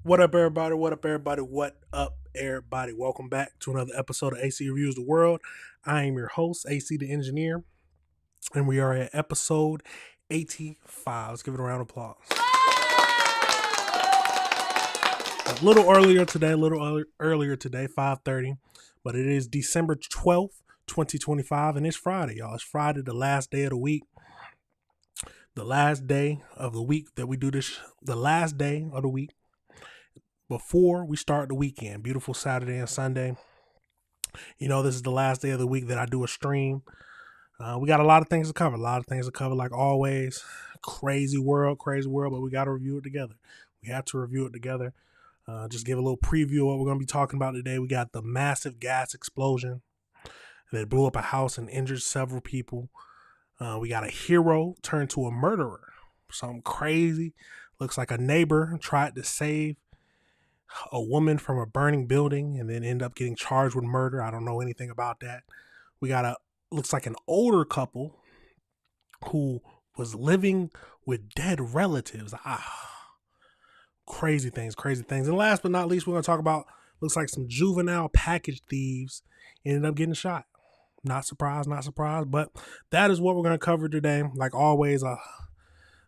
What up, everybody? What up, everybody? What up, everybody? Welcome back to another episode of AC Reviews the World. I am your host, AC the Engineer, and we are at episode 85. Let's give it a round of applause. A little earlier today, 5:30, but it is December 12th, 2025, and it's Friday, y'all. It's Friday, the last day of the week. The last day of the week that we do this, the last day of the week before we start the weekend. Beautiful Saturday and Sunday. You know, this is the last day of the week that I do a stream. We got a lot of things to cover. Like always. Crazy world, but we got to review it together. We have to review it together. Just give a little preview of what we're going to be talking about today. We got the massive gas explosion that blew up a house and injured several people. We got a hero turned to a murderer. Something crazy. Looks like a neighbor tried to save a woman from a burning building and then end up getting charged with murder. I don't know anything about that. We got looks like an older couple who was living with dead relatives. Crazy things. And last but not least, we're going to talk about, looks like some juvenile package thieves ended up getting shot. Not surprised, but that is what we're going to cover today. Like always,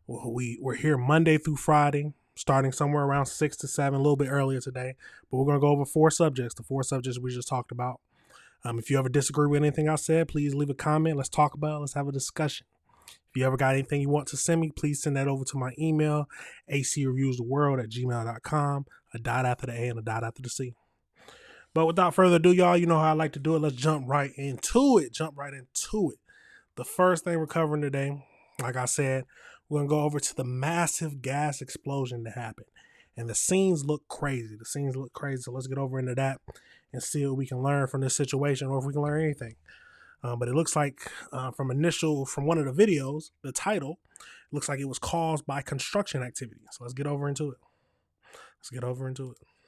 we're here Monday through Friday, starting somewhere around 6 to 7, a little bit earlier today. But we're going to go over the 4 subjects we just talked about. If you ever disagree with anything I said, please leave a comment. Let's talk about it. Let's have a discussion. If you ever got anything you want to send me, please send that over to my email, acreviewstheworld@gmail.com, a dot after the A and a dot after the C. But without further ado, y'all, you know how I like to do it. Let's jump right into it. The first thing we're covering today, like I said, we're going to go over to the massive gas explosion that happened. And the scenes look crazy. So let's get over into that and see what we can learn from this situation, or if we can learn anything. But it looks like from one of the videos, the title, looks like it was caused by construction activity. So let's get over into it.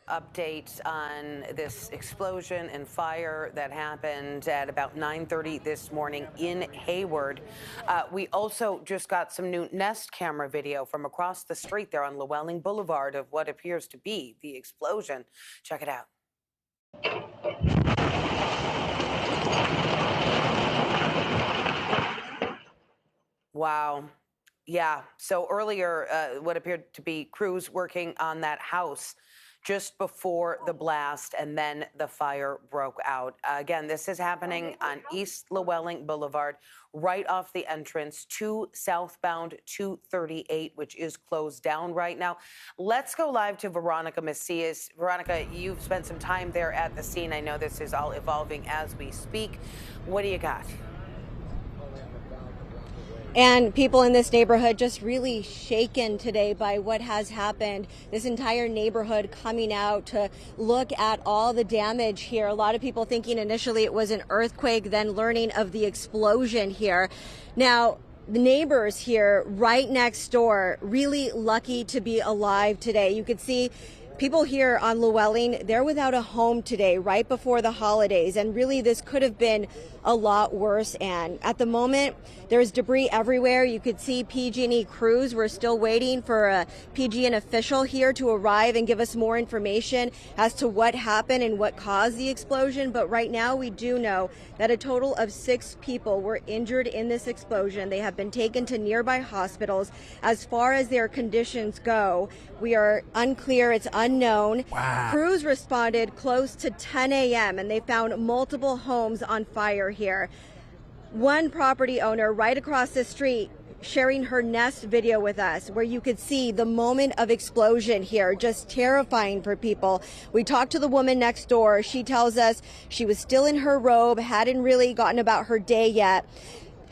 Update on this explosion and fire that happened at about 9:30 this morning in Hayward. We also just got some new Nest camera video from across the street there on Llewellyn Boulevard of what appears to be the explosion. Check it out. Wow. Yeah. So earlier, what appeared to be crews working on that house just before the blast, and then the fire broke out. Again, this is happening on East Llewellyn Boulevard, right off the entrance to southbound 238, which is closed down right now. Let's go live to Veronica Macias. Veronica, you've spent some time there at the scene. I know this is all evolving as we speak. What do you got? And people in this neighborhood just really shaken today by what has happened. This entire neighborhood coming out to look at all the damage here. A lot of people thinking initially it was an earthquake, then learning of the explosion here. Now, the neighbors here right next door, really lucky to be alive today. You could see people here on Llewellyn, they're without a home today, right before the holidays. And really, this could have been a lot worse. And at the moment, there's debris everywhere. You could see PG&E crews. We're still waiting for a PG&E official here to arrive and give us more information as to what happened and what caused the explosion. But right now, we do know that a total of 6 people were injured in this explosion. They have been taken to nearby hospitals. As far as their conditions go, we are unclear. It's unknown. Wow. Crews responded close to 10 a.m. and they found multiple homes on fire here. One property owner right across the street sharing her Nest video with us, where you could see the moment of explosion here, just terrifying for people. We talked to the woman next door. She tells us she was still in her robe, hadn't really gotten about her day yet.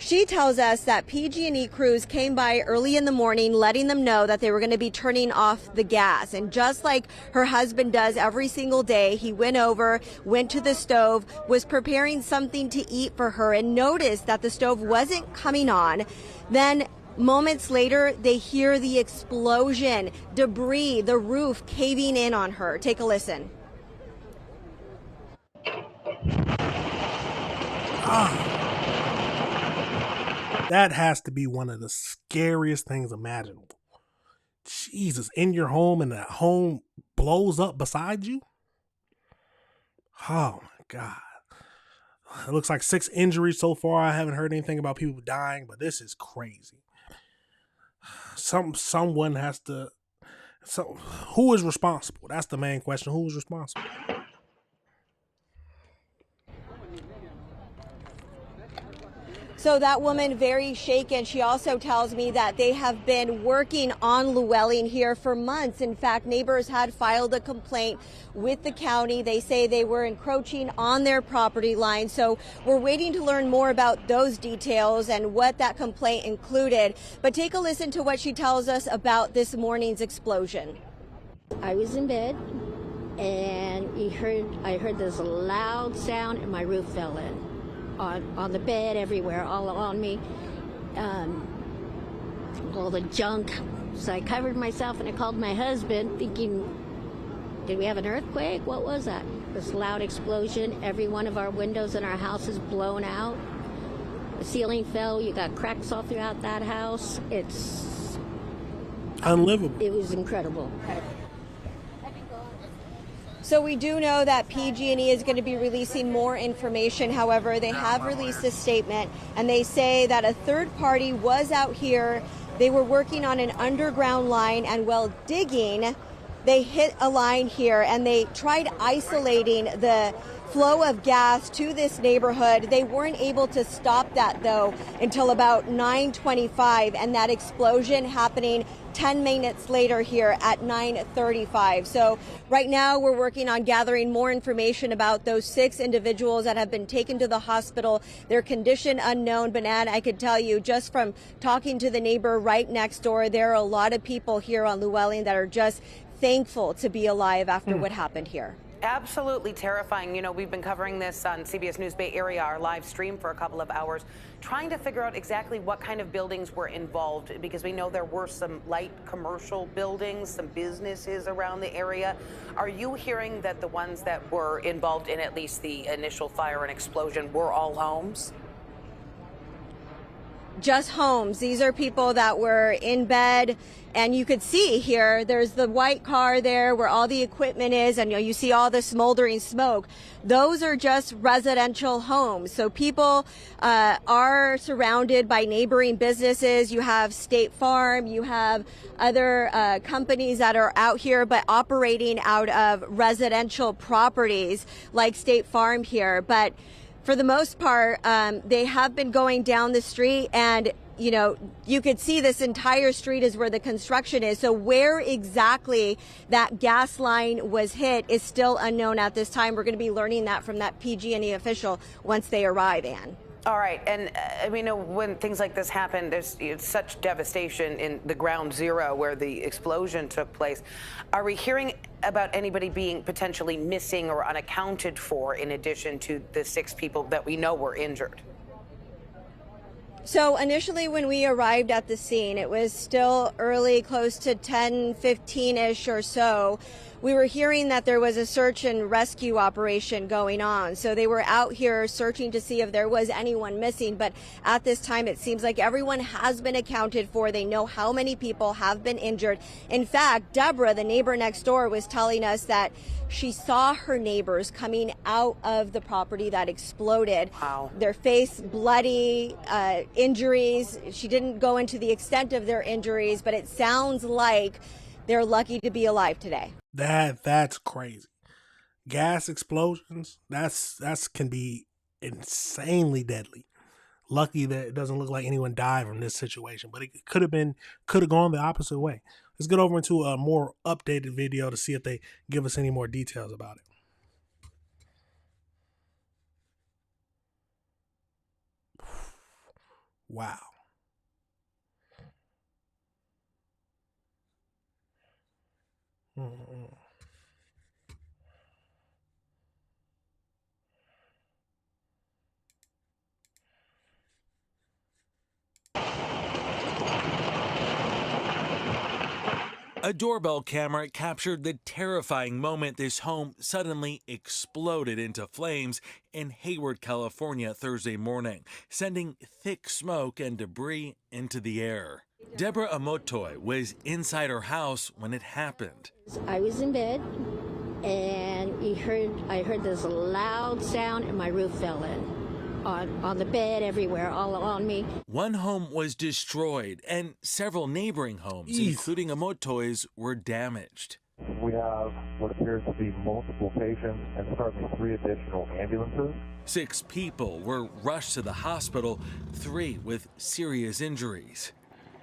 She tells us that PG&E crews came by early in the morning, letting them know that they were going to be turning off the gas. And just like her husband does every single day, he went over, went to the stove, was preparing something to eat for her, and noticed that the stove wasn't coming on. Then moments later, they hear the explosion, debris, the roof caving in on her. Take a listen. That has to be one of the scariest things imaginable. Jesus, in your home and that home blows up beside you. Oh my God. It looks like 6 injuries so far. I haven't heard anything about people dying, but this is crazy. Someone has to. So who is responsible? That's the main question. Who is responsible? So that woman, very shaken. She also tells me that they have been working on Llewellyn here for months. In fact, neighbors had filed a complaint with the county. They say they were encroaching on their property line. So we're waiting to learn more about those details and what that complaint included. But take a listen to what she tells us about this morning's explosion. I was in bed and I heard this loud sound and my roof fell in. On the bed, everywhere, all on me, all the junk. So I covered myself and I called my husband thinking, did we have an earthquake? What was that? This loud explosion. Every one of our windows in our house is blown out. The ceiling fell. You got cracks all throughout that house. It's unlivable. It was incredible. So we do know that PG&E is going to be releasing more information. However, they have released a statement, and they say that a third party was out here. They were working on an underground line, and while digging, they hit a line here, and they tried isolating the flow of gas to this neighborhood. They weren't able to stop that, though, until about 9:25, and that explosion happening 10 minutes later here at 9:35. So right now we're working on gathering more information about those 6 individuals that have been taken to the hospital. Their condition unknown, but Ann, I could tell you just from talking to the neighbor right next door, there are a lot of people here on Llewellyn that are just thankful to be alive after what happened here. Absolutely terrifying. You know, we've been covering this on CBS News Bay Area, our live stream, for a couple of hours, trying to figure out exactly what kind of buildings were involved, because we know there were some light commercial buildings, some businesses around the area. Are you hearing that the ones that were involved in at least the initial fire and explosion were all homes? Just homes. These are people that were in bed, and you could see here, there's the white car there where all the equipment is, and you see all the smoldering smoke. Those are just residential homes. So people are surrounded by neighboring businesses. You have State Farm, you have other companies that are out here, but operating out of residential properties like State Farm here. But for the most part, they have been going down the street, and you know, you could see this entire street is where the construction is. So where exactly that gas line was hit is still unknown at this time. We're going to be learning that from that PG&E official once they arrive, Ann. All right, and we know when things like this happen, there's such devastation in the ground zero where the explosion took place. Are we hearing about anybody being potentially missing or unaccounted for, in addition to the 6 people that we know were injured? So initially when we arrived at the scene, it was still early, close to 10:15-ish or so. We were hearing that there was a search and rescue operation going on. So they were out here searching to see if there was anyone missing. But at this time, it seems like everyone has been accounted for. They know how many people have been injured. In fact, Deborah, the neighbor next door, was telling us that she saw her neighbors coming out of the property that exploded. Wow. Their face bloody, injuries. She didn't go into the extent of their injuries, but it sounds like they're lucky to be alive today. That's crazy. Gas explosions, that's can be insanely deadly. Lucky that it doesn't look like anyone died from this situation, but it could have gone the opposite way. Let's get over into a more updated video to see if they give us any more details about it. Wow. Mm-mm. A doorbell camera captured the terrifying moment this home suddenly exploded into flames in Hayward, California Thursday morning, sending thick smoke and debris into the air. Deborah Amotoy was inside her house when it happened. I was in bed, and I heard this loud sound, and my roof fell in. On the bed, everywhere, all on me. One home was destroyed, and several neighboring homes, including Amotoy's, were damaged. We have what appears to be multiple patients and certainly 3 additional ambulances. 6 people were rushed to the hospital, 3 with serious injuries.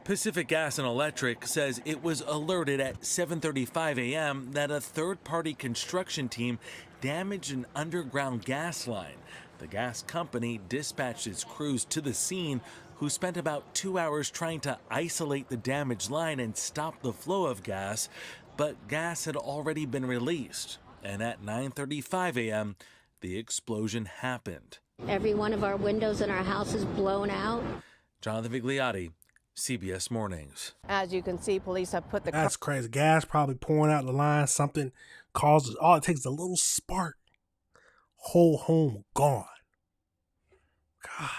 Pacific Gas and Electric says it was alerted at 7:35 a.m. that a third-party construction team damaged an underground gas line. The gas company dispatched its crews to the scene, who spent about 2 hours trying to isolate the damaged line and stop the flow of gas, but gas had already been released. And at 9:35 a.m., the explosion happened. Every one of our windows in our house is blown out. Jonathan Vigliotti, CBS Mornings. As you can see, police have put the... That's crazy. Gas probably pouring out the line. Something causes, all it takes is a little spark. Whole home gone. God.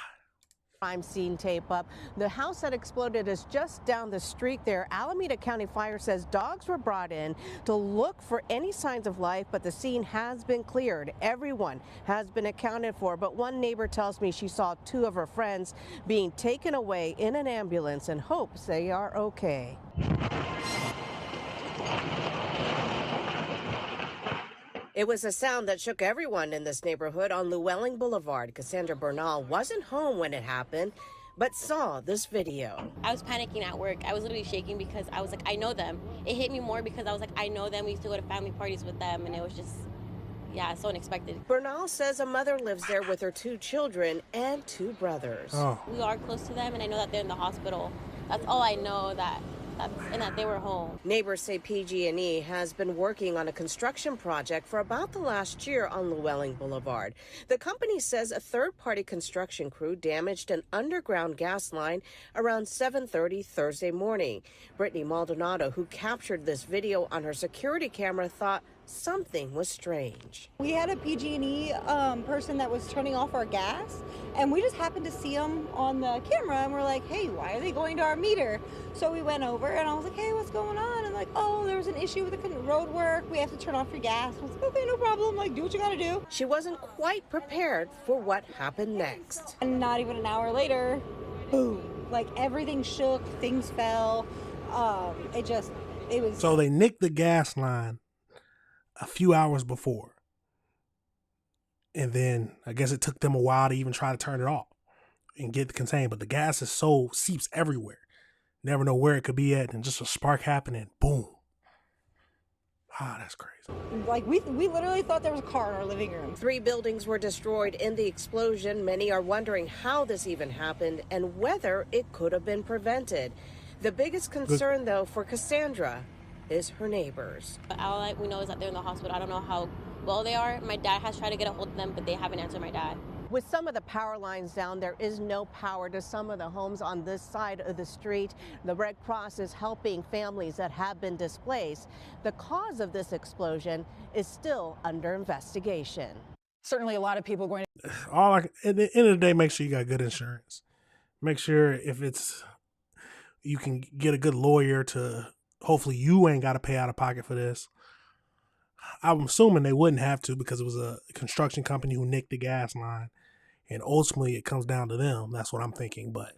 crime scene tape up. The house that exploded is just down the street there. Alameda County Fire says dogs were brought in to look for any signs of life, but the scene has been cleared. Everyone has been accounted for, but one neighbor tells me she saw 2 of her friends being taken away in an ambulance and hopes they are okay. It was a sound that shook everyone in this neighborhood on Llewellyn Boulevard. Cassandra Bernal wasn't home when it happened, but saw this video. I was panicking at work. I was literally shaking because I was like, I know them. It hit me more because I was like, I know them. We used to go to family parties with them, and it was just, yeah, so unexpected. Bernal says a mother lives there with her 2 children and 2 brothers. Oh. We are close to them, and I know that they're in the hospital. That's all I know, and that they were home. Neighbors say PG&E has been working on a construction project for about the last year on Llewellyn Boulevard. The company says a third-party construction crew damaged an underground gas line around 7:30 Thursday morning. Brittany Maldonado, who captured this video on her security camera, thought something was strange. We had a PG&E person that was turning off our gas, and we just happened to see them on the camera, and we're like, hey, why are they going to our meter? So we went over, and I was like, hey, what's going on? And like, oh, there was an issue with the road work. We have to turn off your gas. I was like, okay, no problem. Like, do what you gotta do. She wasn't quite prepared for what happened next. And not even an hour later, boom. Like, everything shook, things fell. It was... So they nicked the gas line a few hours before. And then I guess it took them a while to even try to turn it off and get the contained. But the gas is so seeps everywhere. Never know where it could be at, and just a spark happened and boom. Ah, that's crazy. Like, we literally thought there was a car in our living room. 3 buildings were destroyed in the explosion. Many are wondering how this even happened and whether it could have been prevented. The biggest concern, though, for Cassandra is her neighbors. All we know is that they're in the hospital. I don't know how well they are. My dad has tried to get a hold of them, but they haven't answered my dad. With some of the power lines down, there is no power to some of the homes on this side of the street. The Red Cross is helping families that have been displaced. The cause of this explosion is still under investigation. Certainly a lot of people going to... At the end of the day, make sure you got good insurance. Make sure if it's, you can get a good lawyer to, hopefully you ain't got to pay out of pocket for this. I'm assuming they wouldn't have to because it was a construction company who nicked the gas line, and ultimately it comes down to them. That's what I'm thinking, but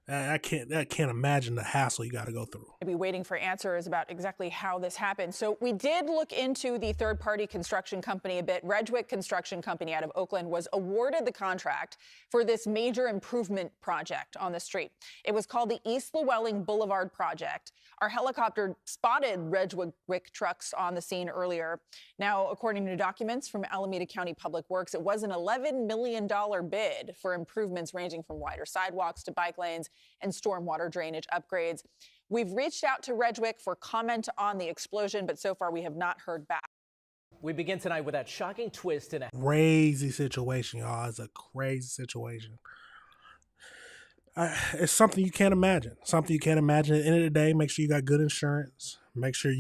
I can't imagine the hassle you got to go through. We'll be waiting for answers about exactly how this happened. So we did look into the third-party construction company a bit. Redgwick Construction Company out of Oakland was awarded the contract for this major improvement project on the street. It was called the East Llewellyn Boulevard Project. Our helicopter spotted Redgwick trucks on the scene earlier. Now, according to documents from Alameda County Public Works, it was an $11 million bid for improvements ranging from wider sidewalks to bike lanes and stormwater drainage upgrades. We've reached out to Redgwick for comment on the explosion, but so far we have not heard back. We begin tonight with that shocking twist in a crazy situation, y'all. It's a crazy situation. It's something you can't imagine. Something you can't imagine. At the end of the day, make sure you got good insurance. Make sure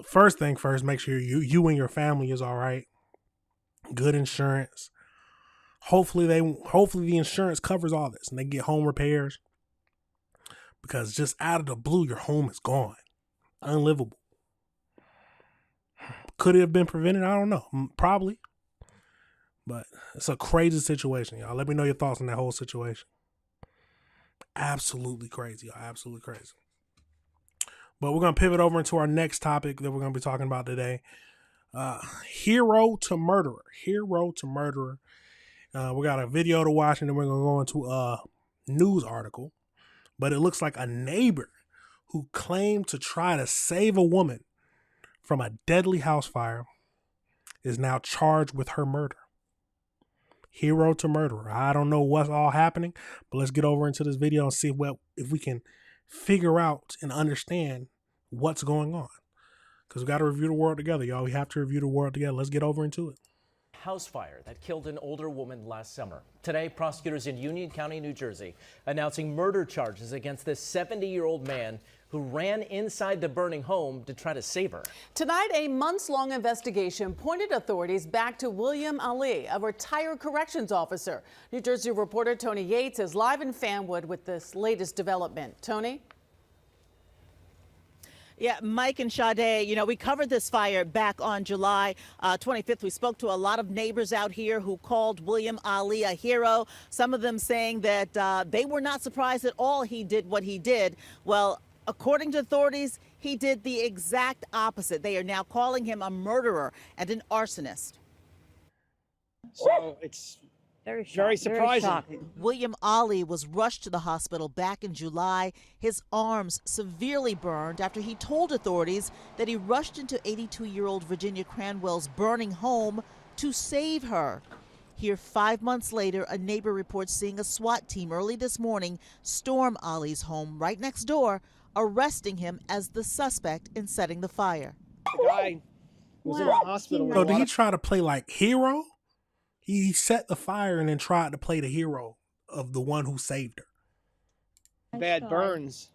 first thing first, make sure you and your family is all right. Good insurance. hopefully the insurance covers all this and they get home repairs, because just out of the blue, your home is gone. Unlivable. Could it have been prevented? I don't know. Probably. But it's a crazy situation, y'all. Let me know your thoughts on that whole situation. Absolutely crazy, y'all. Absolutely crazy. But we're going to pivot over into our next topic that we're going to be talking about today. Hero to murderer. Hero to murderer. We got a video to watch, and then we're going to go into a news article. But it looks like a neighbor who claimed to try to save a woman from a deadly house fire is now charged with her murder. Hero to murderer. I don't know what's all happening, but let's get over into this video and see if we can figure out and understand what's going on. Because we got to review the world together, y'all. We have to review the world together. Let's get over into it. House fire that killed an older woman last summer. Today, prosecutors in Union County, New Jersey, announcing murder charges against this 70-year-old man who ran inside the burning home to try to save her. Tonight, a months-long investigation pointed authorities back to William Ali, a retired corrections officer. New Jersey reporter Tony Yates is live in Fanwood with this latest development. Tony? Yeah, Mike and Sade, we covered this fire back on July 25th. We spoke to a lot of neighbors out here who called William Ali a hero, some of them saying that they were not surprised at all he did what he did. Well, according to authorities, he did the exact opposite. They are now calling him a murderer and an arsonist. So it's very surprising. William Ali was rushed to the hospital back in July. His arms severely burned after he told authorities that he rushed into 82-year-old Virginia Cranwell's burning home to save her. Here 5 months later, a neighbor reports seeing a SWAT team early this morning storm Ali's home right next door, arresting him as the suspect in setting the fire. The guy was in the hospital. So did he try to play like hero? He set the fire and then tried to play the hero of the one who saved her. Bad burns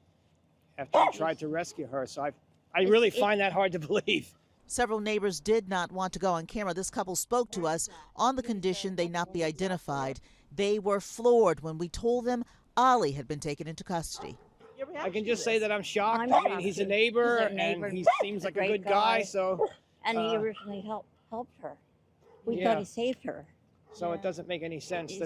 after he tried to rescue her. So I really find that hard to believe. Several neighbors did not want to go on camera. This couple spoke to us on the condition they not be identified. They were floored when we told them Ali had been taken into custody. I can just say that I'm shocked. I mean, he's a neighbor, and he seems like a good guy. So, and he originally helped her. We thought he saved her. So it doesn't make any sense.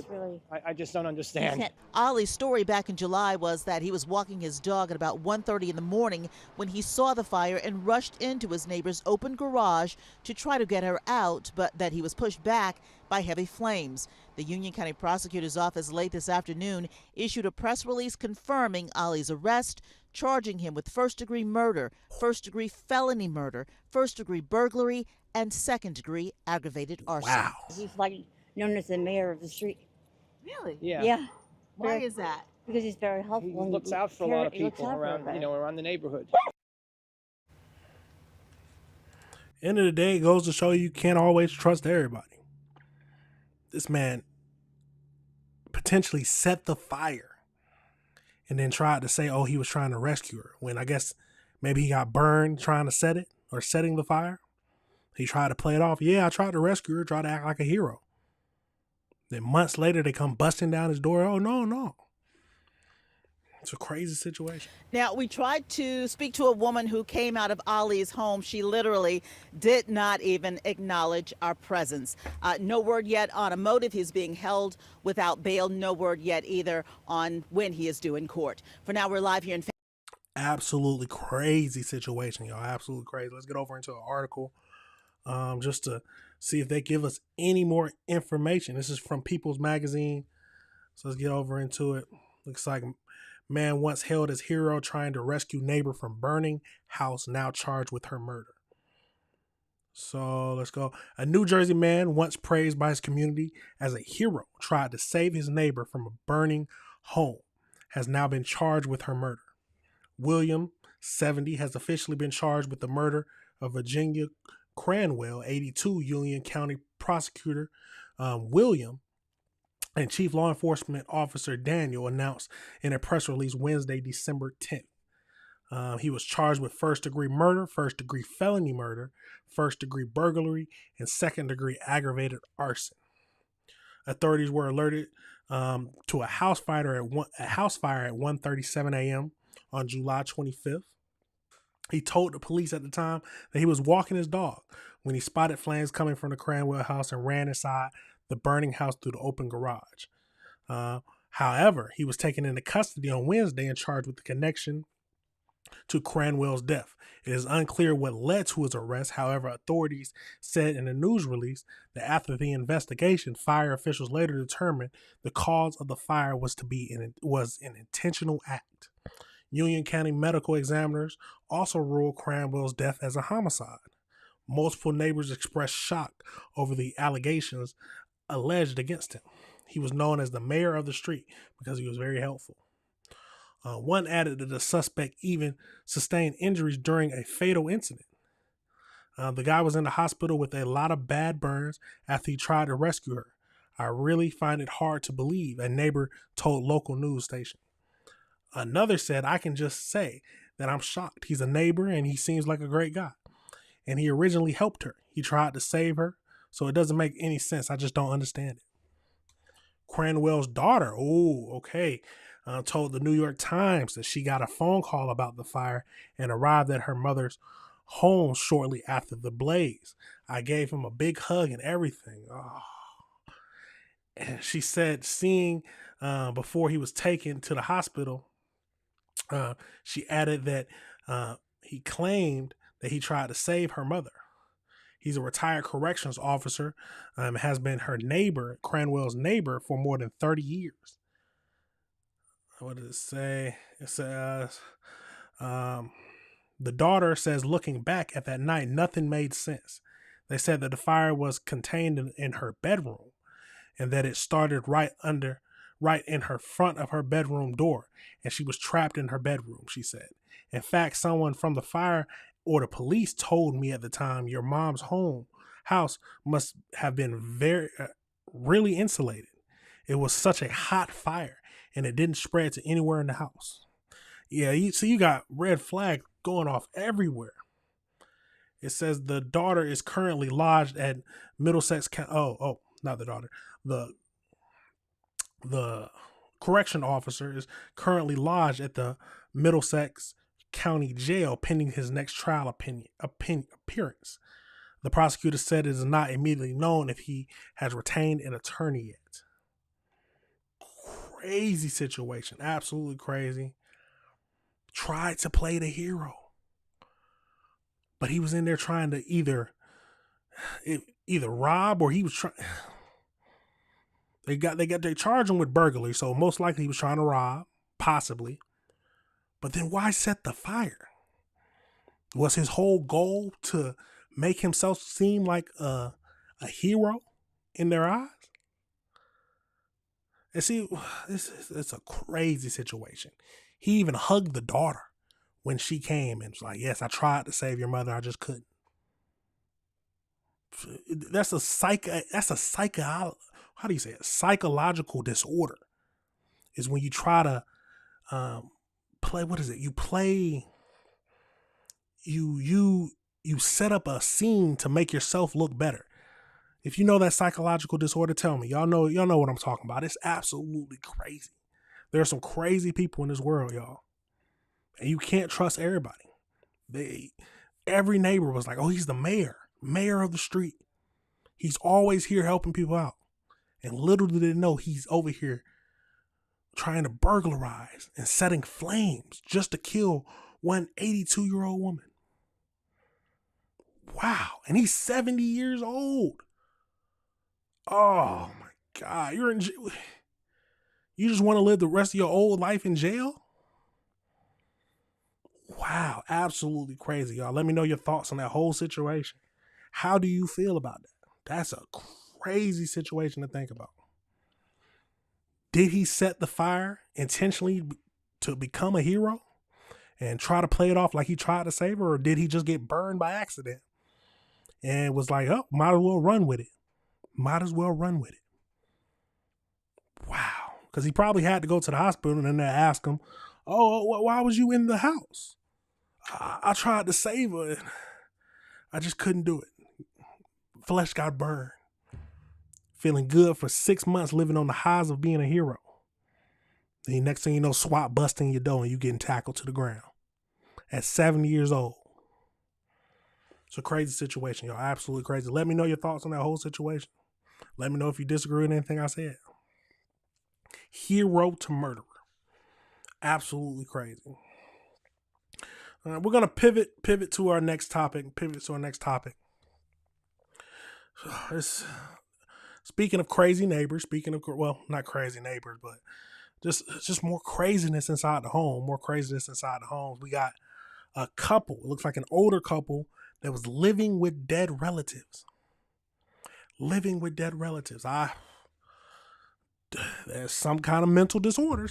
I just don't understand. Ali's story back in July was that he was walking his dog at about 1:30 in the morning when he saw the fire and rushed into his neighbor's open garage to try to get her out, but that he was pushed back by heavy flames. The Union County Prosecutor's Office late this afternoon issued a press release confirming Ali's arrest, charging him with first-degree murder, first-degree felony murder, first-degree burglary, and second-degree aggravated arson. Wow. He's like known as the mayor of the street. Really? Yeah. Yeah. Why is that? Because he's very helpful. He looks out for a lot of people around, around the neighborhood. End of the day, it goes to show you can't always trust everybody. This man potentially set the fire and then tried to say, oh, he was trying to rescue her, when I guess maybe he got burned trying to set it or setting the fire. He tried to play it off. Yeah, I tried to rescue her, tried to act like a hero. Then months later, they come busting down his door. Oh, no. It's a crazy situation. Now, we tried to speak to a woman who came out of Ali's home. She literally did not even acknowledge our presence. No word yet on a motive. He's being held without bail. No word yet either on when he is due in court. For now, we're live here in Absolutely crazy situation, y'all. Absolutely crazy. Let's get over into an article just to see if they give us any more information. This is from People's Magazine. So let's get over into it. Looks like man once hailed as hero trying to rescue neighbor from burning house, now charged with her murder. So let's go. A New Jersey man once praised by his community as a hero tried to save his neighbor from a burning home, has now been charged with her murder. William, 70, has officially been charged with the murder of Virginia Cranwell, 82. Union County Prosecutor William and Chief Law Enforcement Officer Daniel announced in a press release Wednesday, December 10th. He was charged with first-degree murder, first-degree felony murder, first-degree burglary, and second-degree aggravated arson. Authorities were alerted to a house fire at 1:37 a.m. on July 25th. He told the police at the time that he was walking his dog when he spotted flames coming from the Cranwell house and ran inside the burning house through the open garage. However, he was taken into custody on Wednesday and charged with the connection to Cranwell's death. It is unclear what led to his arrest. However, authorities said in a news release that after the investigation, fire officials later determined the cause of the fire was an intentional act. Union County medical examiners also ruled Cranwell's death as a homicide. Multiple neighbors expressed shock over the allegations alleged against him. He was known as the mayor of the street because he was very helpful. One added that the suspect even sustained injuries during a fatal incident. The guy was in the hospital with a lot of bad burns after he tried to rescue her. I really find it hard to believe, a neighbor told local news station. Another said, I can just say that I'm shocked. He's a neighbor and he seems like a great guy. And he originally helped her. He tried to save her. So it doesn't make any sense. I just don't understand it. Cranwell's daughter, told the New York Times that she got a phone call about the fire and arrived at her mother's home shortly after the blaze. I gave him a big hug and everything. Oh. And she said, seeing before he was taken to the hospital, she added that he claimed that he tried to save her mother. He's a retired corrections officer, has been her neighbor, Cranwell's neighbor, for more than 30 years. What does it say? It says, the daughter says, looking back at that night, nothing made sense. They said that the fire was contained in her bedroom and that it started right in her front of her bedroom door. And she was trapped in her bedroom, she said. In fact, someone from the fire or the police told me at the time, your mom's house must have been really insulated. It was such a hot fire and it didn't spread to anywhere in the house. Yeah, you got red flags going off everywhere. It says the daughter is currently lodged at Middlesex County. Not the daughter. The correction officer is currently lodged at the Middlesex County Jail pending his next trial appearance. The prosecutor said it is not immediately known if he has retained an attorney yet. Crazy situation. Absolutely crazy. Tried to play the hero. But he was in there trying to either rob or he was trying. They charged him with burglary, so most likely he was trying to rob, possibly. But then why set the fire? Was his whole goal to make himself seem like a hero in their eyes? And see, it's a crazy situation. He even hugged the daughter when she came and was like, yes, I tried to save your mother, I just couldn't. That's a psychological disorder. Is when you try to you set up a scene to make yourself look better. If you know that psychological disorder, tell me. Y'all know what I'm talking about. It's absolutely crazy. There are some crazy people in this world, y'all. And you can't trust everybody. Every neighbor was like, oh, he's the mayor of the street. He's always here helping people out. And little did they know he's over here trying to burglarize and setting flames just to kill one 82-year-old woman. Wow. And he's 70 years old. Oh my God. You're in jail. You just want to live the rest of your old life in jail? Wow. Absolutely crazy, y'all. Let me know your thoughts on that whole situation. How do you feel about that? That's a crazy situation to think about. Did he set the fire intentionally to become a hero and try to play it off like he tried to save her? Or did he just get burned by accident and was like, oh, might as well run with it. Wow. Because he probably had to go to the hospital and then they asked him, oh, why was you in the house? I tried to save her and I just couldn't do it. Flesh got burned. feeling good for 6 months, living on the highs of being a hero. Then next thing you know, SWAT busting your door and you getting tackled to the ground at 70 years old. It's a crazy situation, y'all. Absolutely crazy. Let me know your thoughts on that whole situation. Let me know if you disagree with anything I said. Hero to murderer. Absolutely crazy. We're gonna pivot to our next topic. Speaking of crazy neighbors, not crazy neighbors, but just more craziness inside the home. We got a couple. It looks like an older couple that was living with dead relatives. There's some kind of mental disorder,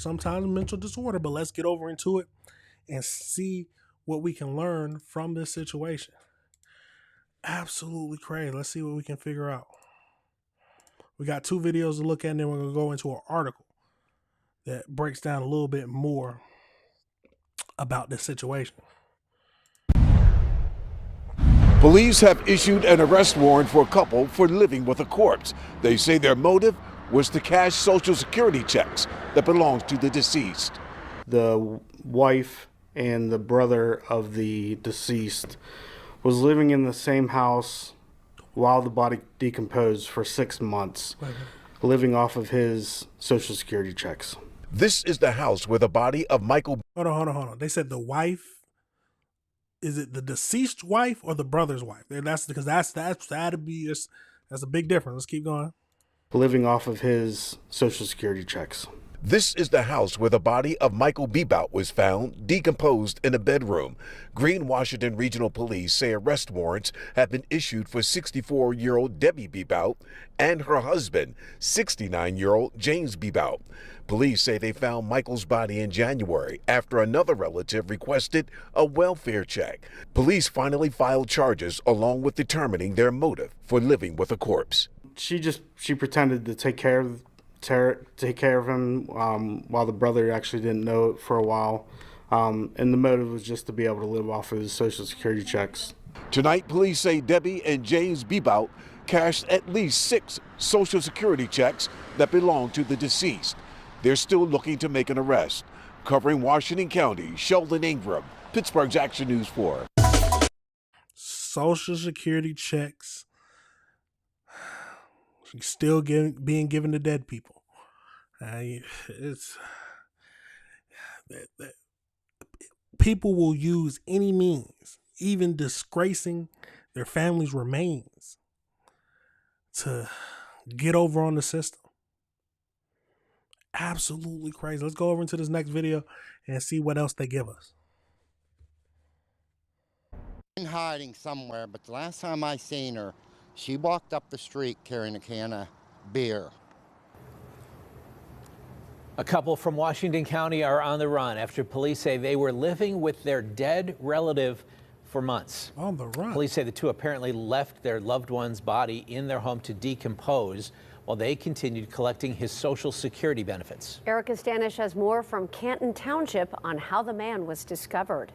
but let's get over into it and see what we can learn from this situation. Absolutely crazy. Let's see what we can figure out. We got 2 videos to look at, and then we're going to go into an article that breaks down a little bit more about this situation. Police have issued an arrest warrant for a couple for living with a corpse. They say their motive was to cash Social Security checks that belonged to the deceased. The wife and the brother of the deceased was living in the same house while the body decomposed for 6 months, living off of his Social Security checks. This is the house where the body of Michael... Hold on. They said the wife... Is it the deceased wife or the brother's wife? That's a big difference. Let's keep going. Living off of his Social Security checks. This is the house where the body of Michael Bebout was found, decomposed in a bedroom. Green Washington Regional Police say arrest warrants have been issued for 64-year-old Debbie Bebout and her husband, 69-year-old James Bebout. Police say they found Michael's body in January after another relative requested a welfare check. Police finally filed charges along with determining their motive for living with a corpse. She pretended to take care of him while the brother actually didn't know it for a while. And the motive was just to be able to live off of his Social Security checks. Tonight, police say Debbie and James Bebout cashed at least 6 Social Security checks that belong to the deceased. They're still looking to make an arrest. Covering Washington County, Sheldon Ingram, Pittsburgh's Action News 4. Social Security checks still being given to dead people. People will use any means, even disgracing their family's remains, to get over on the system. Absolutely crazy. Let's go over into this next video and see what else they give us. In hiding somewhere, but the last time I seen her, she walked up the street carrying a can of beer. A couple from Washington County are on the run after police say they were living with their dead relative for months. On the run. Police say the two apparently left their loved one's body in their home to decompose while they continued collecting his Social Security benefits. Erica Stanish has more from Canton Township on how the man was discovered.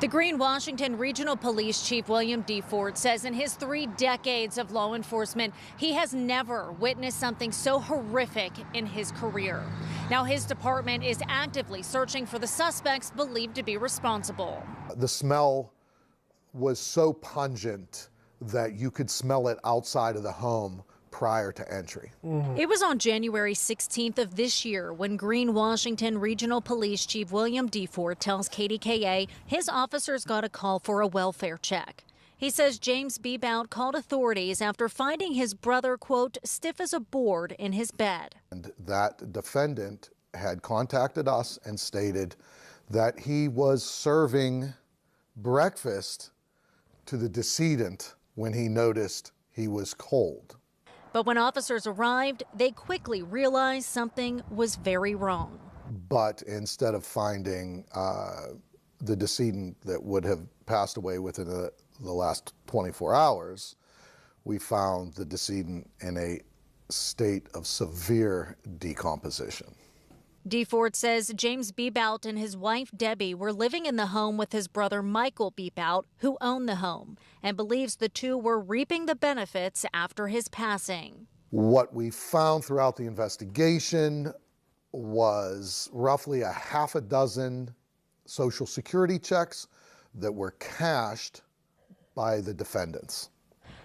The Green Washington Regional Police Chief William D. Ford says in his 3 decades of law enforcement, he has never witnessed something so horrific in his career. Now his department is actively searching for the suspects believed to be responsible. The smell was so pungent that you could smell it outside of the home prior to entry. It was on January 16th of this year when Green Washington Regional Police Chief William D. Ford tells KDKA his officers got a call for a welfare check. He says James Bebout called authorities after finding his brother, quote, stiff as a board in his bed. And that defendant had contacted us and stated that he was serving breakfast to the decedent when he noticed he was cold. But when officers arrived, they quickly realized something was very wrong. But instead of finding the decedent that would have passed away within the last 24 hours, we found the decedent in a state of severe decomposition. DeFord says James Bebout and his wife Debbie were living in the home with his brother Michael Bebout, who owned the home, and believes the two were reaping the benefits after his passing. What we found throughout the investigation was roughly a half a dozen Social Security checks that were cashed by the defendants.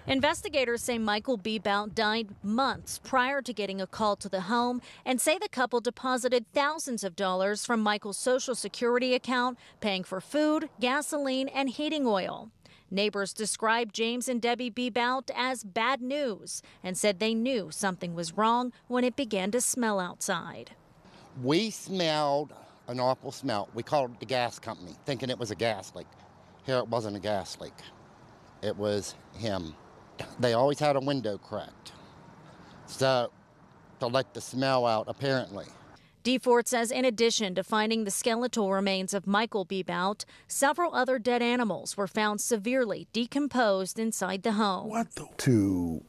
Investigators say Michael Bebout died months prior to getting a call to the home and say the couple deposited thousands of dollars from Michael's Social Security account, paying for food, gasoline, and heating oil. Neighbors described James and Debbie Bebout as bad news and said they knew something was wrong when it began to smell outside. We smelled an awful smell. We called the gas company, thinking it was a gas leak. Here it wasn't a gas leak. It was him. They always had a window cracked, so to let the smell out, apparently. DeFord says in addition to finding the skeletal remains of Michael Bebout, several other dead animals were found severely decomposed inside the home. What the? To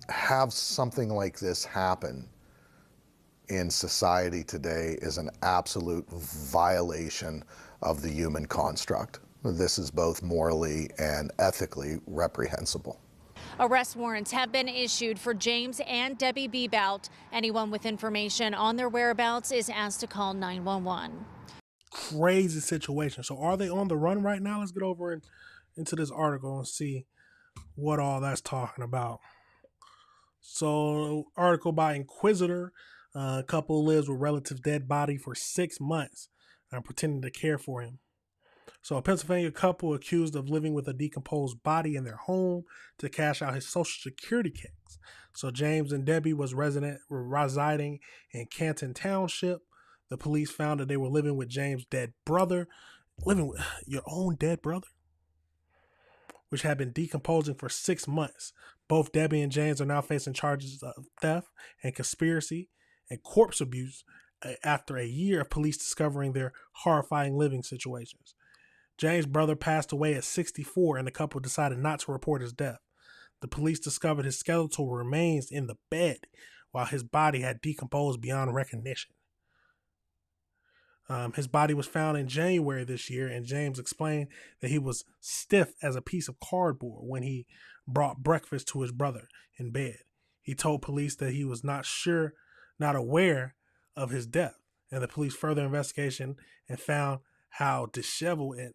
have something like this happen in society today is an absolute violation of the human construct. This is both morally and ethically reprehensible. Arrest warrants have been issued for James and Debbie Bebout. Anyone with information on their whereabouts is asked to call 911. Crazy situation. So are they on the run right now? Let's get over into this article and see what all that's talking about. So, article by Inquisitor. A couple lives with relative's dead body for 6 months and pretending to care for him. So a Pennsylvania couple accused of living with a decomposed body in their home to cash out his Social Security checks. So James and Debbie were residing in Canton Township. The police found that they were living with James' dead brother. Living with your own dead brother? Which had been decomposing for 6 months. Both Debbie and James are now facing charges of theft and conspiracy and corpse abuse after a year of police discovering their horrifying living situations. James' brother passed away at 64 and the couple decided not to report his death. The police discovered his skeletal remains in the bed while his body had decomposed beyond recognition. His body was found in January this year, and James explained that he was stiff as a piece of cardboard when he brought breakfast to his brother in bed. He told police that he was not aware of his death, and the police further investigation and found how disheveled and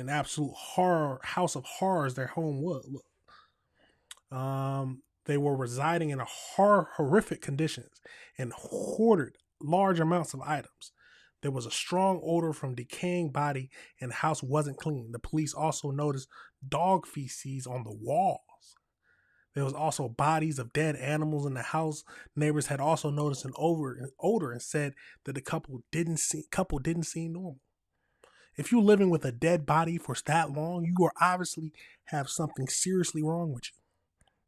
absolute horror, house of horrors their home was. They were residing in horrific conditions and hoarded large amounts of items. There was a strong odor from decaying body and the house wasn't clean. The police also noticed dog feces on the walls. There was also bodies of dead animals in the house. Neighbors had also noticed an odor and said that the couple didn't seem normal. If you're living with a dead body for that long, you are obviously have something seriously wrong with you.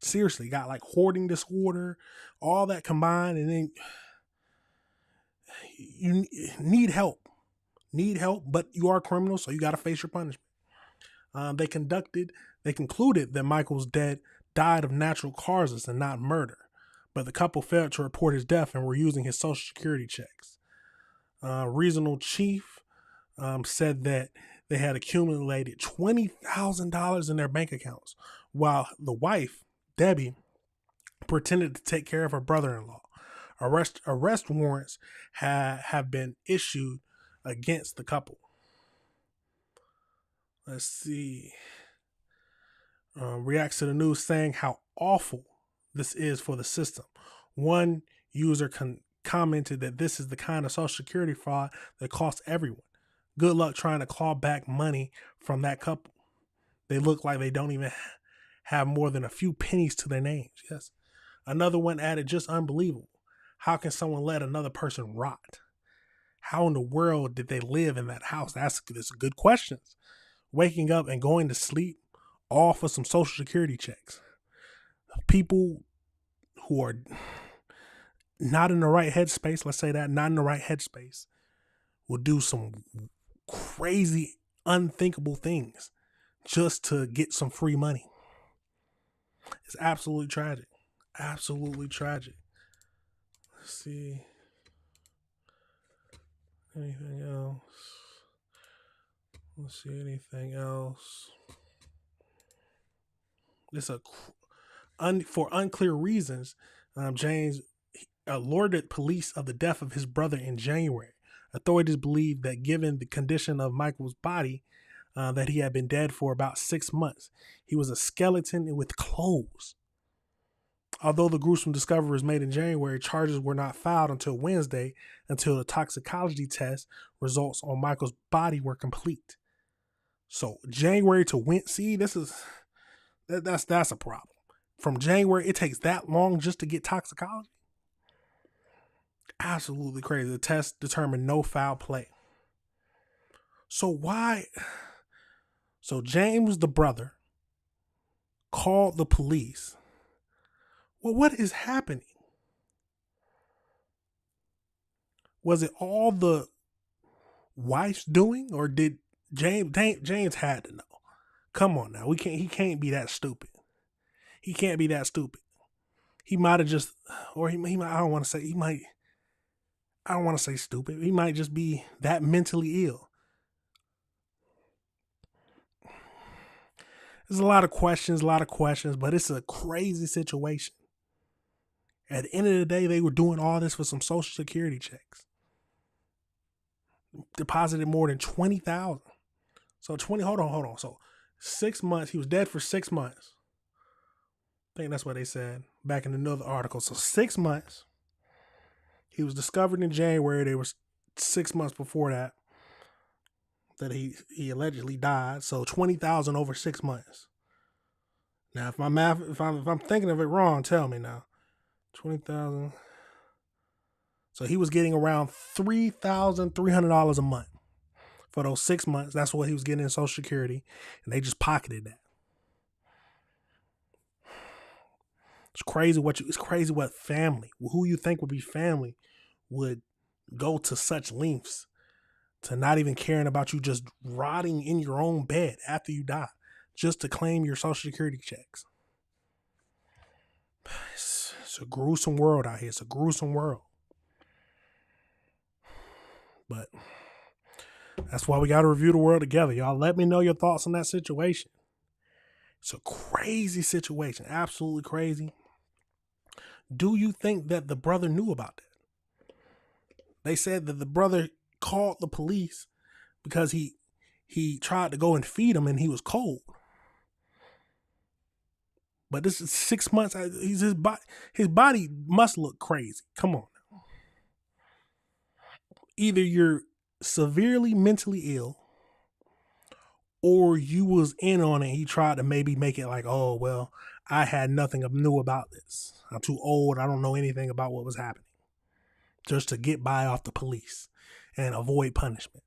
Seriously, got like hoarding disorder, all that combined, and then you need help. But you are a criminal, so you got to face your punishment. They concluded that Michael's died of natural causes and not murder, but the couple failed to report his death and were using his Social Security checks. Regional chief said that they had accumulated $20,000 in their bank accounts, while the wife, Debbie, pretended to take care of her brother-in-law. Arrest warrants have been issued against the couple. Let's see. Reacts to the news saying how awful this is for the system. One user commented that this is the kind of Social Security fraud that costs everyone. Good luck trying to claw back money from that couple. They look like they don't even have more than a few pennies to their names. Yes. Another one added, just unbelievable. How can someone let another person rot? How in the world did they live in that house? That's good questions. Waking up and going to sleep all for some Social Security checks. People who are not in the right headspace, let's say that, not in the right headspace, will do some crazy, unthinkable things just to get some free money. It's absolutely tragic. Absolutely tragic. see. Anything else? Let's see, anything else? It's for unclear reasons, James alerted police of the death of his brother in January. Authorities believe that given the condition of Michael's body, that he had been dead for about 6 months. He was a skeleton with clothes. Although the gruesome discovery was made in January, charges were not filed until Wednesday, until the toxicology test results on Michael's body were complete. So January to Wednesday, that's a problem. From January, it takes that long just to get toxicology. Absolutely crazy. The test determined no foul play. So James, the brother, called the police. Well, what is happening? Was it all the wife's doing, or did James had to know? Come on now, he can't be that stupid. He can't be that stupid. He might have just, or he might, I don't want to say stupid. He might just be that mentally ill. There's a lot of questions, but it's a crazy situation. At the end of the day, they were doing all this for some Social Security checks. Deposited more than $20,000. So hold on. So 6 months, he was dead for 6 months. I think that's what they said back in another article. So 6 months. He was discovered in January. They were 6 months before that he allegedly died. So $20,000 over 6 months. Now, if I'm thinking of it wrong, tell me now. 20,000. So he was getting around $3,300 a month for those 6 months. That's what he was getting in Social Security, and they just pocketed that. It's crazy what family, who you think would be family, would go to such lengths to not even caring about you just rotting in your own bed after you die, just to claim your Social Security checks. It's a gruesome world out here. It's a gruesome world. But that's why we got to review the world together. Y'all let me know your thoughts on that situation. It's a crazy situation. Absolutely crazy. Do you think that the brother knew about that? They said that the brother called the police because he tried to go and feed him and he was cold. But this is 6 months. His body must look crazy. Come on. Either you're severely mentally ill, or you was in on it. He tried to maybe make it like, oh, well, I had nothing new about this. I'm too old. I don't know anything about what was happening. Just to get by off the police and avoid punishment.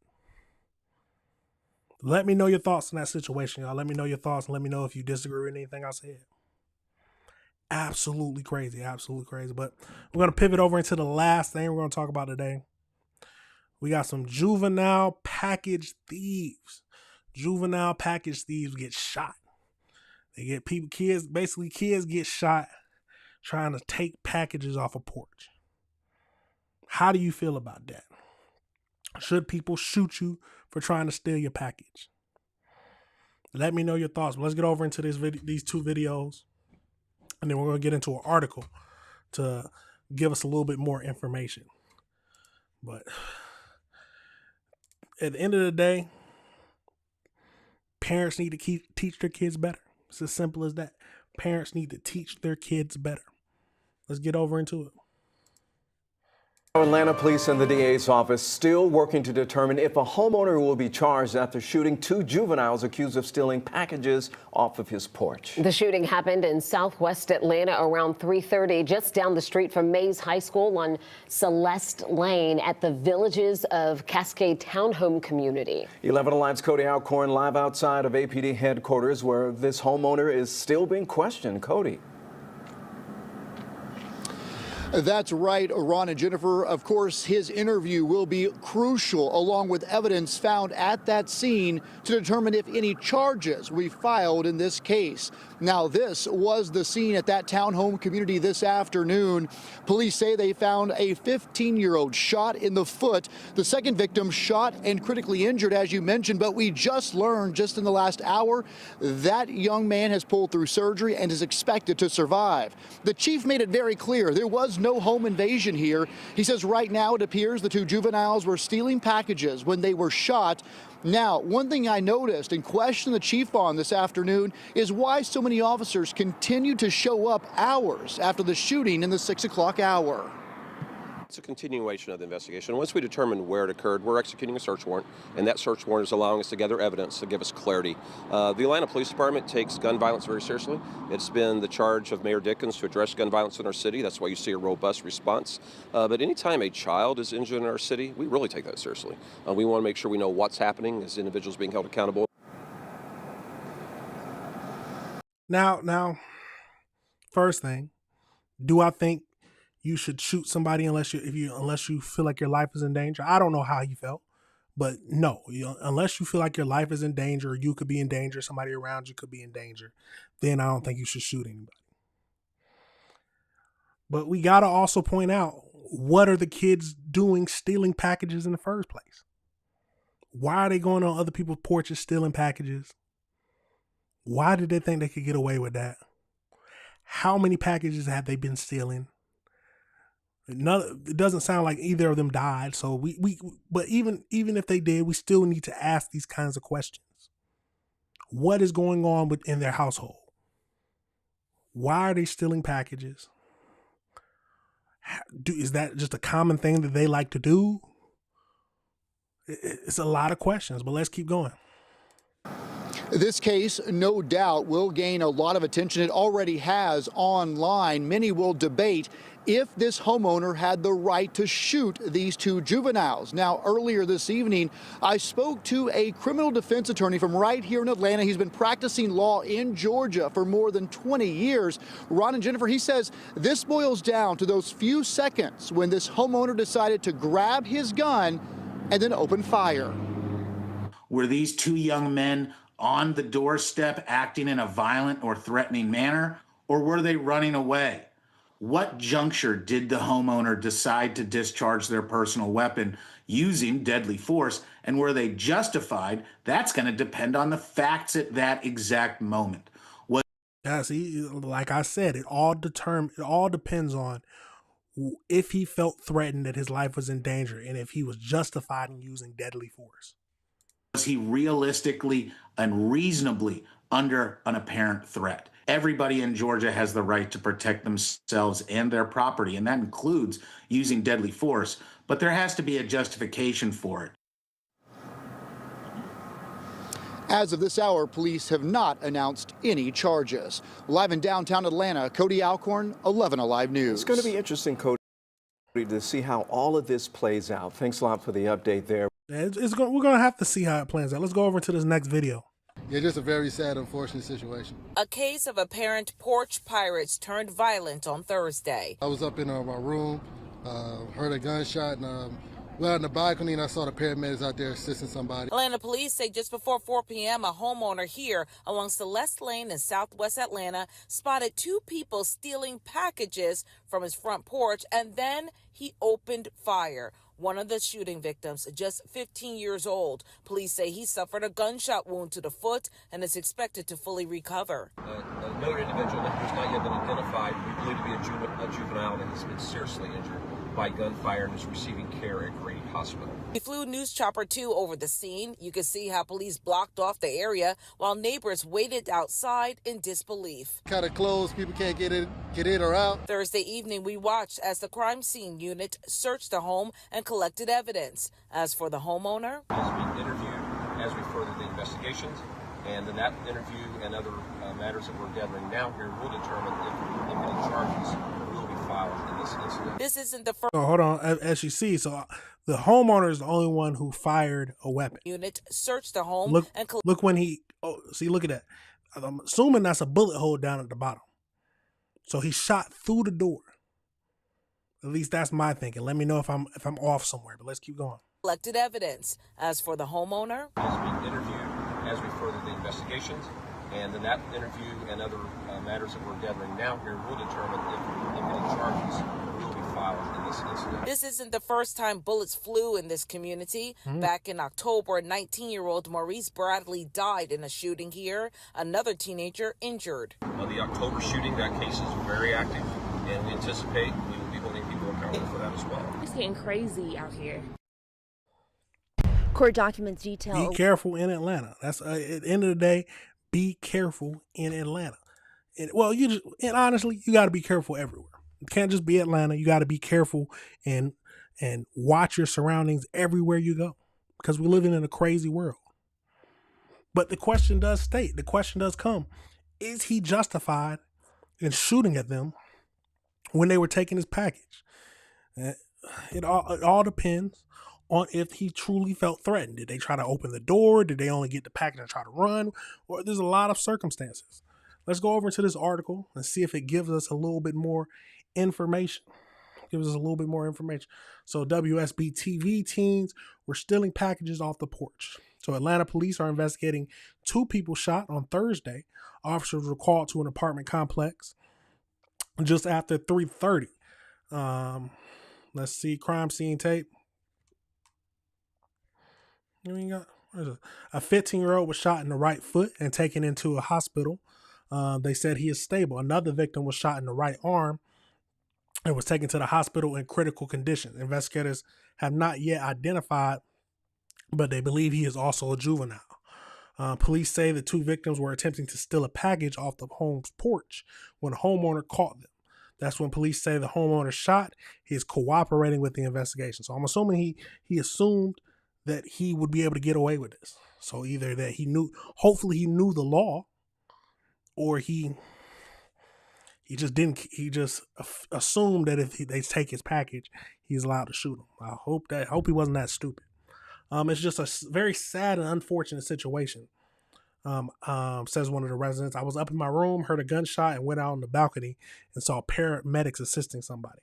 Let me know your thoughts on that situation, y'all. Let me know your thoughts and let me know if you disagree with anything I said. Absolutely crazy. Absolutely crazy. But we're going to pivot over into the last thing we're going to talk about today. We got some juvenile package thieves. Juvenile package thieves get shot. They get kids get shot trying to take packages off a porch. How do you feel about that? Should people shoot you for trying to steal your package? Let me know your thoughts. Let's get over into these two videos, and then we're going to get into an article to give us a little bit more information. But at the end of the day, parents need to teach their kids better. It's as simple as that. Parents need to teach their kids better. Let's get over into it. Atlanta police and the DA's office still working to determine if a homeowner will be charged after shooting two juveniles accused of stealing packages off of his porch. The shooting happened in southwest Atlanta around 3:30, just down the street from Mays High School on Celeste Lane at the Villages of Cascade Townhome community. 11 Alive's Cody Alcorn live outside of APD headquarters where this homeowner is still being questioned. Cody. That's right, Ron and Jennifer. Of course, his interview will be crucial, along with evidence found at that scene, to determine if any charges will be filed in this case. Now, this was the scene at that townhome community this afternoon. Police say they found a 15-year-old shot in the foot. The second victim shot and critically injured, as you mentioned, but we just learned just in the last hour that young man has pulled through surgery and is expected to survive. The chief made it very clear there was no home invasion here. He says right now it appears the two juveniles were stealing packages when they were shot. Now, one thing I noticed and questioned the chief on this afternoon is why so many officers continue to show up hours after the shooting in the 6 o'clock hour. It's a continuation of the investigation. Once we determine where it occurred, we're executing a search warrant, and that search warrant is allowing us to gather evidence to give us clarity. The Atlanta Police Department takes gun violence very seriously. It's been the charge of Mayor Dickens to address gun violence in our city. That's why you see a robust response. But anytime a child is injured in our city, we really take that seriously. We want to make sure we know what's happening as individuals being held accountable. Now, first thing, do I think you should shoot somebody unless you feel like your life is in danger? I don't know how he felt, but no, unless you feel like your life is in danger, or you could be in danger, somebody around you could be in danger, then I don't think you should shoot anybody. But we gotta also point out, what are the kids doing stealing packages in the first place? Why are they going on other people's porches stealing packages? Why did they think they could get away with that? How many packages have they been stealing? It doesn't sound like either of them died. So but even if they did, we still need to ask these kinds of questions. What is going on within their household? Why are they stealing packages? Is that just a common thing that they like to do? It's a lot of questions, but let's keep going. This case, no doubt, will gain a lot of attention. It already has online. Many will debate if this homeowner had the right to shoot these two juveniles. Now, earlier this evening, I spoke to a criminal defense attorney from right here in Atlanta. He's been practicing law in Georgia for more than 20 years. Ron and Jennifer, he says this boils down to those few seconds when this homeowner decided to grab his gun and then open fire. Were these two young men on the doorstep acting in a violent or threatening manner, or were they running away? What juncture did the homeowner decide to discharge their personal weapon using deadly force, and were they justified? That's going to depend on the facts at that exact moment. Yeah, see, like I said, it all depends on if he felt threatened that his life was in danger and if he was justified in using deadly force. Was he realistically and reasonably under an apparent threat? Everybody in Georgia has the right to protect themselves and their property, and that includes using deadly force, but there has to be a justification for it. As of this hour, police have not announced any charges. Live in downtown Atlanta, Cody Alcorn, 11 Alive News. It's going to be interesting, Cody, to see how all of this plays out. Thanks a lot for the update there. We're going to have to see how it plans out. Let's go over to this next video. Yeah, just a very sad, unfortunate situation. A case of apparent porch pirates turned violent on Thursday. I was up in my room, heard a gunshot, and well, on the balcony, and I saw the paramedics out there assisting somebody. Atlanta police say just before 4 p.m., a homeowner here along Celeste Lane in southwest Atlanta spotted two people stealing packages from his front porch, and then he opened fire. One of the shooting victims, just 15 years old. Police say he suffered a gunshot wound to the foot and is expected to fully recover. Another individual that has not yet been identified, we believe to be a juvenile that has been seriously injured by gunfire and is receiving care at Grady Hospital. We flew News Chopper 2 over the scene. You can see how police blocked off the area while neighbors waited outside in disbelief. Kind of closed, people can't get in or out. Thursday evening, we watched as the crime scene unit searched the home and collected evidence. As for the homeowner, he's being interviewed as we further the investigations, and in that interview and other matters that we're gathering now here will determine if any charges will be filed in this incident. This isn't the first. So hold on, as you see, so the homeowner is the only one who fired a weapon. Unit searched the home look when he. Oh, see, look at that. I'm assuming that's a bullet hole down at the bottom. So he shot through the door. At least that's my thinking. Let me know if I'm off somewhere, but let's keep going. Collected evidence. As for the homeowner, is being interviewed as we further the investigations, and then that interview and other matters that we're gathering now here will determine if any charges will be filed in this incident. this isn't the first time bullets flew in this community. Back in October, 19-year-old Maurice Bradley died in a shooting here. Another teenager injured. The October shooting, that case is very active, and we anticipate we will be holding people accountable for that as well. It's getting crazy out here. Court documents detail. Be careful in Atlanta. That's at the end of the day. Be careful in Atlanta. And honestly, you got to be careful everywhere. You can't just be Atlanta. You got to be careful and watch your surroundings everywhere you go, because we're living in a crazy world. But the question does come: is he justified in shooting at them when they were taking his package? It all depends on if he truly felt threatened. Did they try to open the door? Did they only get the package and try to run? Or there's a lot of circumstances. Let's go over to this article and see if it gives us a little bit more information. So WSB TV teens were stealing packages off the porch. So Atlanta police are investigating 2 people shot on Thursday. Officers were called to an apartment complex just after 3:30. Let's see, crime scene tape. A 15-year-old was shot in the right foot and taken into a hospital. They said he is stable. Another victim was shot in the right arm and was taken to the hospital in critical condition. Investigators have not yet identified, but they believe he is also a juvenile. Police say the 2 victims were attempting to steal a package off the home's porch when a homeowner caught them. That's when police say the homeowner shot. He is cooperating with the investigation. So I'm assuming he assumed that he would be able to get away with this. So either that hopefully he knew the law, or he just assumed that if they take his package, he's allowed to shoot him. I hope he wasn't that stupid. It's just a very sad and unfortunate situation. Says one of the residents. I was up in my room, heard a gunshot, and went out on the balcony and saw paramedics assisting somebody.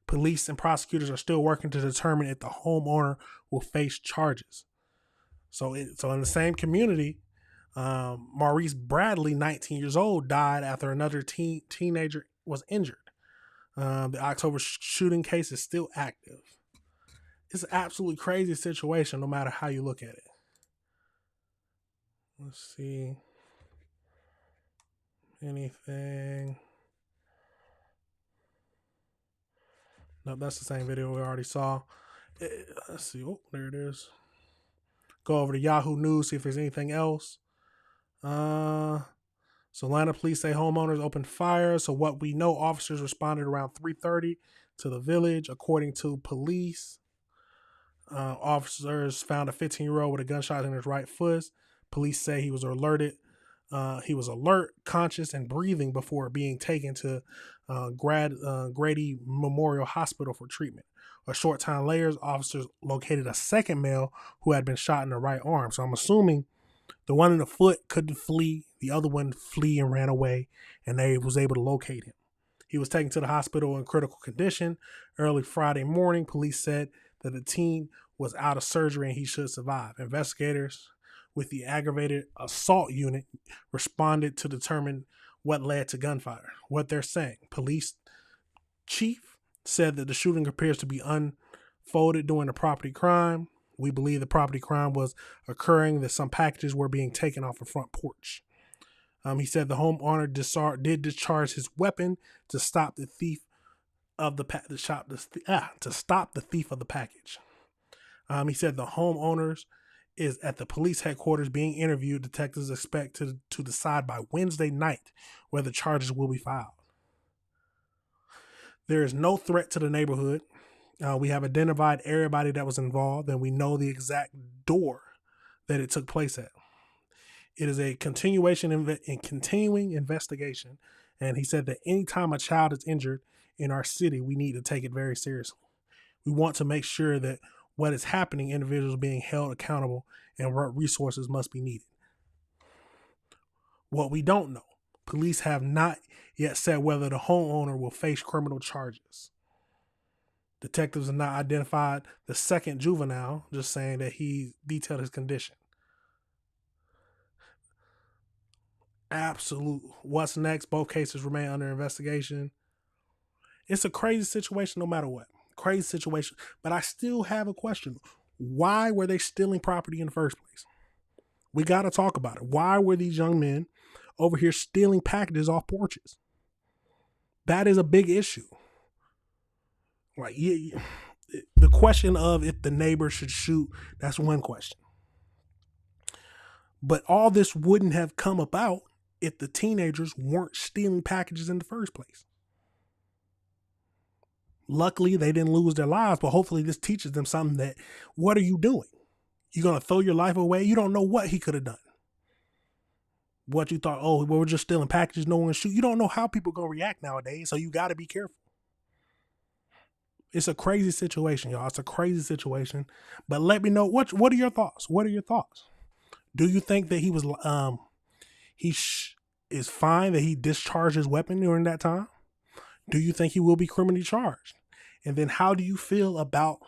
Police and prosecutors are still working to determine if the homeowner will face charges. So in the same community, Maurice Bradley, 19 years old, died after another teenager was injured. The October shooting case is still active. It's an absolutely crazy situation, no matter how you look at it. Let's see. Anything? No, that's the same video we already saw. Let's see. Oh, there it is. Go over to Yahoo News, see if there's anything else. So Atlanta police say homeowners opened fire. So what we know, officers responded around 3:30 to the village. According to police, officers found a 15-year-old with a gunshot in his right foot. Police say he was alerted. He was alert, conscious, and breathing before being taken to Grady Memorial Hospital for treatment. A short time later, officers located a second male who had been shot in the right arm. So I'm assuming the one in the foot couldn't flee. The other one flee and ran away, and they was able to locate him. He was taken to the hospital in critical condition. Early Friday morning, police said that the teen was out of surgery and he should survive. Investigators with the aggravated assault unit responded to determine what led to gunfire. What they're saying, police chief said that the shooting appears to be unfolded during a property crime. We believe the property crime was occurring, that some packages were being taken off the front porch. He said the homeowner did discharge his weapon to stop the thief of the package. He said the homeowners is at the police headquarters being interviewed. Detectives expect to decide by Wednesday night whether charges will be filed. There is no threat to the neighborhood. We have identified everybody that was involved, and we know the exact door that it took place at. It is a continuing investigation, and he said that anytime a child is injured in our city, we need to take it very seriously. We want to make sure that what is happening, individuals being held accountable, and what resources must be needed. What we don't know, police have not yet said whether the homeowner will face criminal charges. Detectives have not identified the second juvenile, just saying that he detailed his condition. Absolute. What's next? Both cases remain under investigation. It's a crazy situation no matter what. Crazy situation. But I still have a question. Why were they stealing property in the first place? We got to talk about it. Why were these young men over here stealing packages off porches? That is a big issue. Like, the question of if the neighbor should shoot, that's one question. But all this wouldn't have come about if the teenagers weren't stealing packages in the first place. Luckily, they didn't lose their lives, but hopefully this teaches them something that, what are you doing? You're going to throw your life away? You don't know what he could have done. What you thought, oh, well, we're just stealing packages, no one will shoot. You don't know how people are going to react nowadays, so you got to be careful. It's a crazy situation, y'all. It's a crazy situation. But let me know, what are your thoughts? What are your thoughts? Do you think that he was, is fine that he discharged his weapon during that time? Do you think he will be criminally charged? And then how do you feel about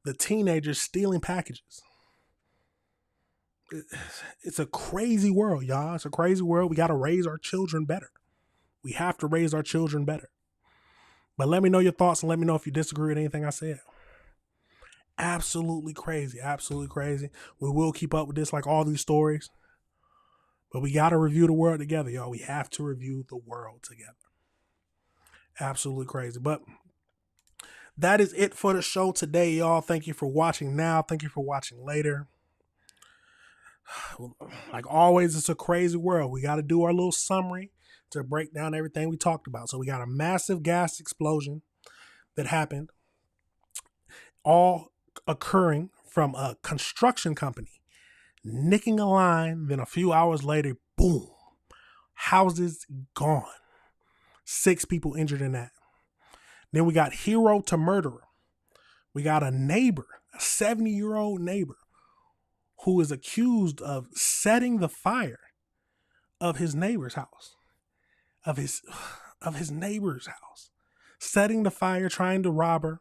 the teenagers stealing packages? It's a crazy world, y'all. It's a crazy world. We got to raise our children better. We have to raise our children better. But let me know your thoughts and let me know if you disagree with anything I said. Absolutely crazy. Absolutely crazy. We will keep up with this like all these stories. But we got to review the world together, y'all. We have to review the world together. Absolutely crazy. But that is it for the show today, y'all. Thank you for watching now. Thank you for watching later. Like always, it's a crazy world. We got to do our little summary to break down everything we talked about. So we got a massive gas explosion that happened, all occurring from a construction company nicking a line. Then a few hours later, boom, houses gone. 6 people injured in that. Then we got hero to murderer. We got a neighbor, a 70-year-old neighbor, who is accused of setting the fire of his neighbor's house. Of his neighbor's house. Setting the fire, trying to rob her.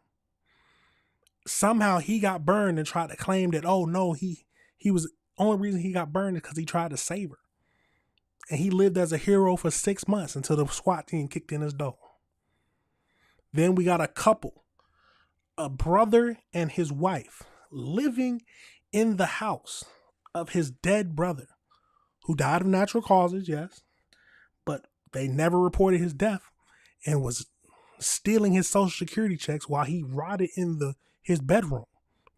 Somehow he got burned and tried to claim that, oh no, he was, only reason he got burned is because he tried to save her. And he lived as a hero for 6 months until the SWAT team kicked in his door. Then we got a couple, a brother and his wife, living in the house of his dead brother, who died of natural causes, yes, but they never reported his death, and was stealing his Social Security checks while he rotted in his bedroom,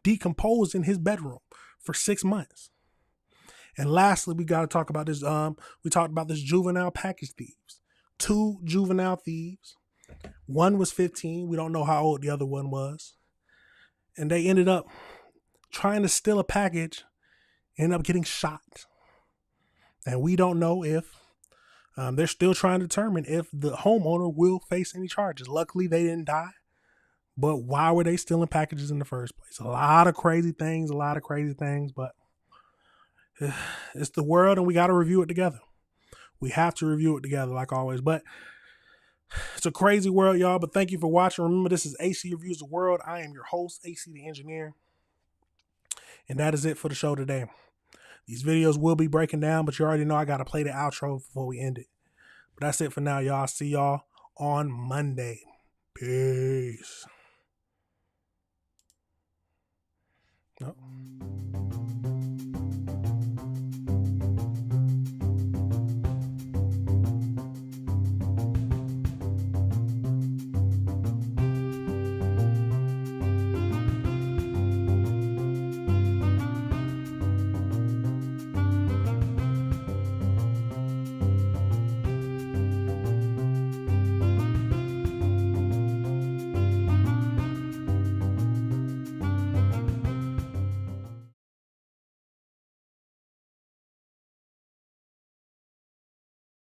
decomposed in his bedroom for 6 months. And lastly, we got to talk about this. We talked about this juvenile package thieves. 2 juvenile thieves. One was 15. We don't know how old the other one was. And they ended up trying to steal a package, ended up getting shot. And we don't know if, they're still trying to determine if the homeowner will face any charges. Luckily, they didn't die. But why were they stealing packages in the first place? A lot of crazy things, but it's the world and we got to review it together. We have to review it together like always. But it's a crazy world, y'all. But thank you for watching. Remember, this is AC Reviews the World. I am your host, AC the Engineer. And that is it for the show today. These videos will be breaking down, but you already know I got to play the outro before we end it. But that's it for now, y'all. See y'all on Monday. Peace. Oh.